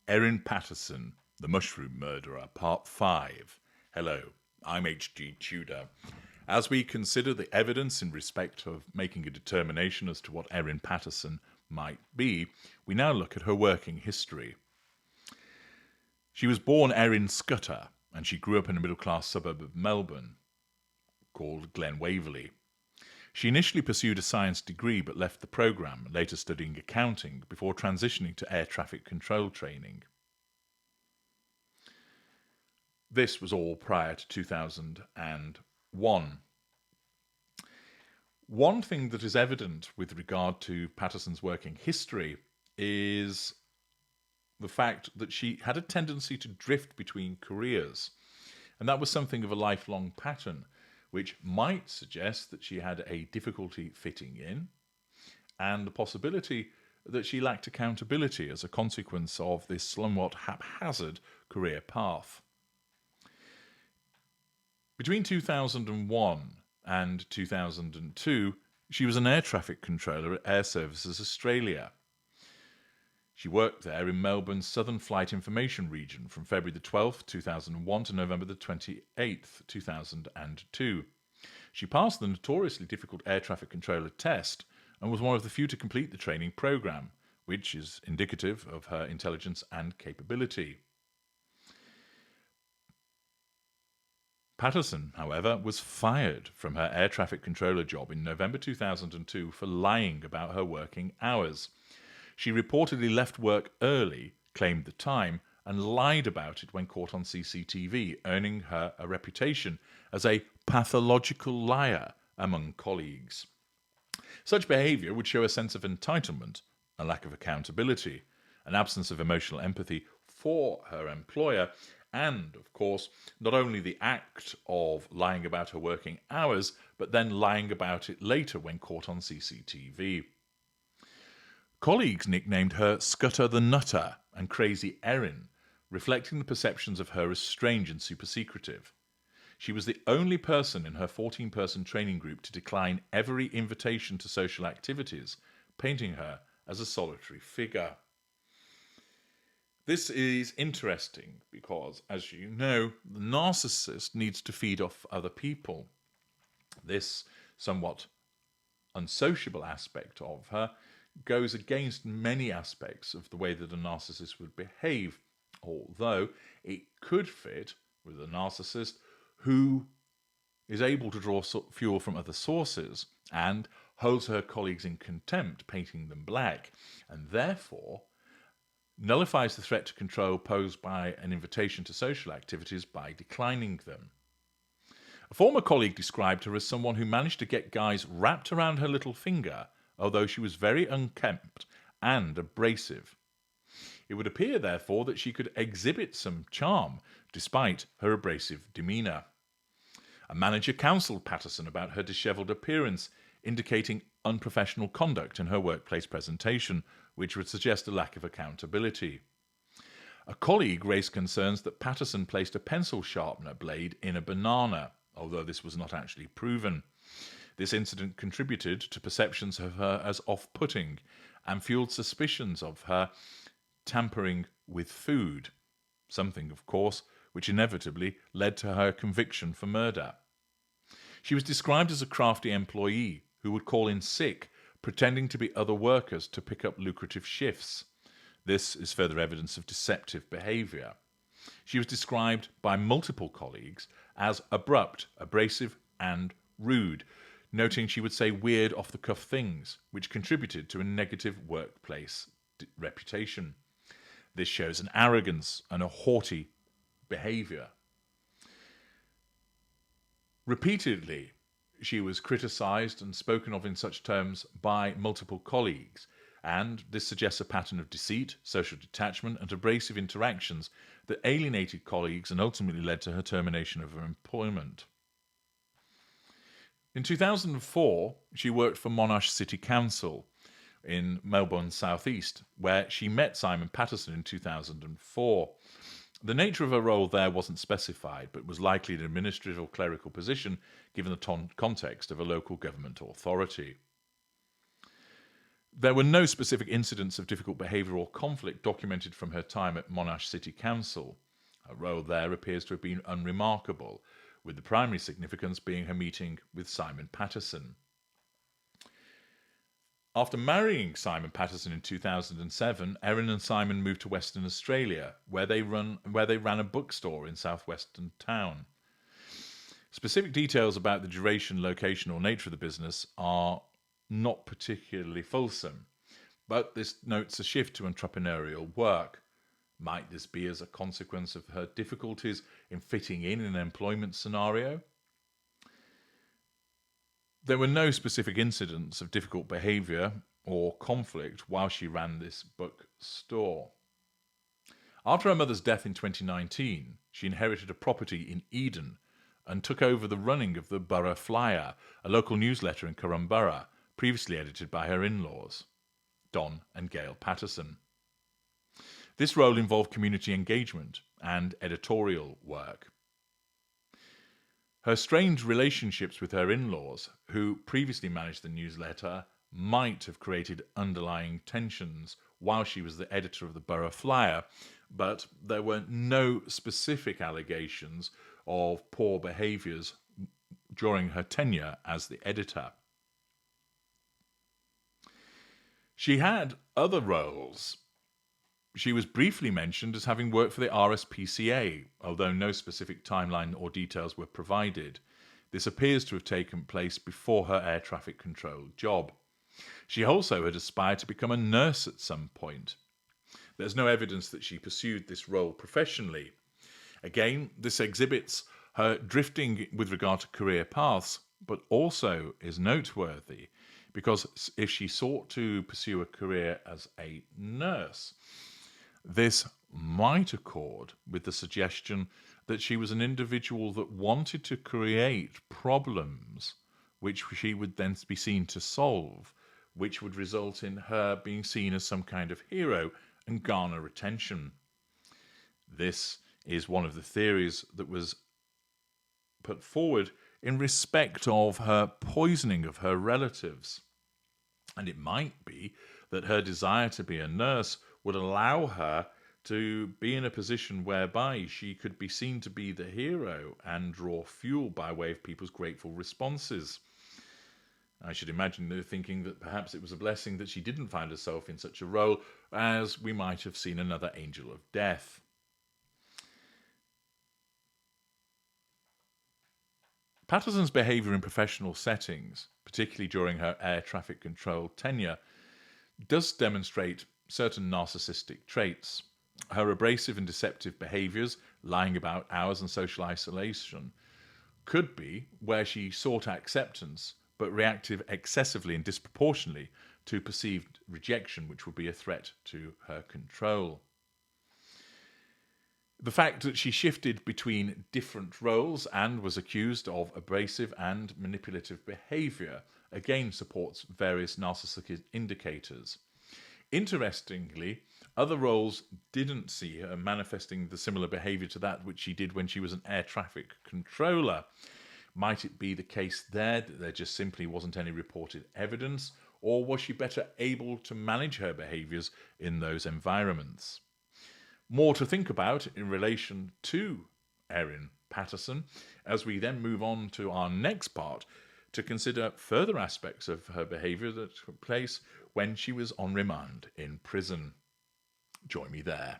Erin Patterson, The Mushroom Murderer, Part 5. Hello, I'm H.G. Tudor. As we consider the evidence in respect of making a determination as to what Erin Patterson might be, we now look at her working history. She was born Erin Scudder, and she grew up in a middle-class suburb of Melbourne called Glen Waverley. She initially pursued a science degree but left the programme, later studying accounting, before transitioning to air traffic control training. This was all prior to 2001. One thing that is evident with regard to Patterson's working history is the fact that she had a tendency to drift between careers. And that was something of a lifelong pattern, which might suggest that she had a difficulty fitting in, and the possibility that she lacked accountability as a consequence of this somewhat haphazard career path. Between 2001 and 2002, she was an air traffic controller at Air Services Australia. She worked there in Melbourne's Southern Flight Information Region from February the 12th, 2001 to November the 28th, 2002. She passed the notoriously difficult air traffic controller test and was one of the few to complete the training programme, which is indicative of her intelligence and capability. Patterson, however, was fired from her air traffic controller job in November 2002 for lying about her working hours. She reportedly left work early, claimed the time, and lied about it when caught on CCTV, earning her a reputation as a pathological liar among colleagues. Such behaviour would show a sense of entitlement, a lack of accountability, an absence of emotional empathy for her employer, and, of course, not only the act of lying about her working hours, but then lying about it later when caught on CCTV. Colleagues nicknamed her Scudder the Nutter and Crazy Erin, reflecting the perceptions of her as strange and super secretive. She was the only person in her 14-person training group to decline every invitation to social activities, painting her as a solitary figure. This is interesting because, as you know, the narcissist needs to feed off other people. This somewhat unsociable aspect of her goes against many aspects of the way that a narcissist would behave, although it could fit with a narcissist who is able to draw fuel from other sources and holds her colleagues in contempt, painting them black, and therefore nullifies the threat to control posed by an invitation to social activities by declining them. A former colleague described her as someone who managed to get guys wrapped around her little finger, although she was very unkempt and abrasive. It would appear, therefore, that she could exhibit some charm despite her abrasive demeanour. A manager counselled Patterson about her dishevelled appearance, indicating unprofessional conduct in her workplace presentation, which would suggest a lack of accountability. A colleague raised concerns that Patterson placed a pencil sharpener blade in a banana, although this was not actually proven. This incident contributed to perceptions of her as off-putting and fueled suspicions of her tampering with food, something, of course, which inevitably led to her conviction for murder. She was described as a crafty employee who would call in sick, pretending to be other workers to pick up lucrative shifts. This is further evidence of deceptive behaviour. She was described by multiple colleagues as abrupt, abrasive, and rude, noting she would say weird off-the-cuff things, which contributed to a negative workplace reputation. This shows an arrogance and a haughty behaviour. Repeatedly, she was criticised and spoken of in such terms by multiple colleagues, and this suggests a pattern of deceit, social detachment, and abrasive interactions that alienated colleagues and ultimately led to her termination of her employment. In 2004, she worked for Monash City Council in Melbourne's southeast, where she met Simon Patterson in 2004. The nature of her role there wasn't specified, but was likely an administrative or clerical position given the context of a local government authority. There were no specific incidents of difficult behaviour or conflict documented from her time at Monash City Council. Her role there appears to have been unremarkable, with the primary significance being her meeting with Simon Patterson. After marrying Simon Patterson in 2007, Erin and Simon moved to Western Australia, where they ran a bookstore in southwestern town. Specific details about the duration, location, or nature of the business are not particularly fulsome, but this notes a shift to entrepreneurial work. Might this be as a consequence of her difficulties in fitting in an employment scenario? There were no specific incidents of difficult behaviour or conflict while she ran this bookstore. After her mother's death in 2019, she inherited a property in Eden and took over the running of the Borough Flyer, a local newsletter in Corumburra, previously edited by her in-laws, Don and Gail Patterson. This role involved community engagement and editorial work. Her strained relationships with her in-laws, who previously managed the newsletter, might have created underlying tensions while she was the editor of the Borough Flyer, but there were no specific allegations of poor behaviours during her tenure as the editor. She had other roles. She was briefly mentioned as having worked for the RSPCA, although no specific timeline or details were provided. This appears to have taken place before her air traffic control job. She also had aspired to become a nurse at some point. There's no evidence that she pursued this role professionally. Again, this exhibits her drifting with regard to career paths, but also is noteworthy because if she sought to pursue a career as a nurse, this might accord with the suggestion that she was an individual that wanted to create problems which she would then be seen to solve, which would result in her being seen as some kind of hero and garner attention. This is one of the theories that was put forward in respect of her poisoning of her relatives. And it might be that her desire to be a nurse would allow her to be in a position whereby she could be seen to be the hero and draw fuel by way of people's grateful responses. I should imagine they're thinking that perhaps it was a blessing that she didn't find herself in such a role, as we might have seen another angel of death. Patterson's behaviour in professional settings, particularly during her air traffic control tenure, does demonstrate certain narcissistic traits. Her abrasive and deceptive behaviours, lying about hours and social isolation, could be where she sought acceptance but reacted excessively and disproportionately to perceived rejection, which would be a threat to her control. The fact that she shifted between different roles and was accused of abrasive and manipulative behaviour again supports various narcissistic indicators. Interestingly, other roles didn't see her manifesting the similar behaviour to that which she did when she was an air traffic controller. Might it be the case there that there just simply wasn't any reported evidence, or was she better able to manage her behaviours in those environments? More to think about in relation to Erin Patterson as we then move on to our next part to consider further aspects of her behaviour that took place when she was on remand in prison. Join me there.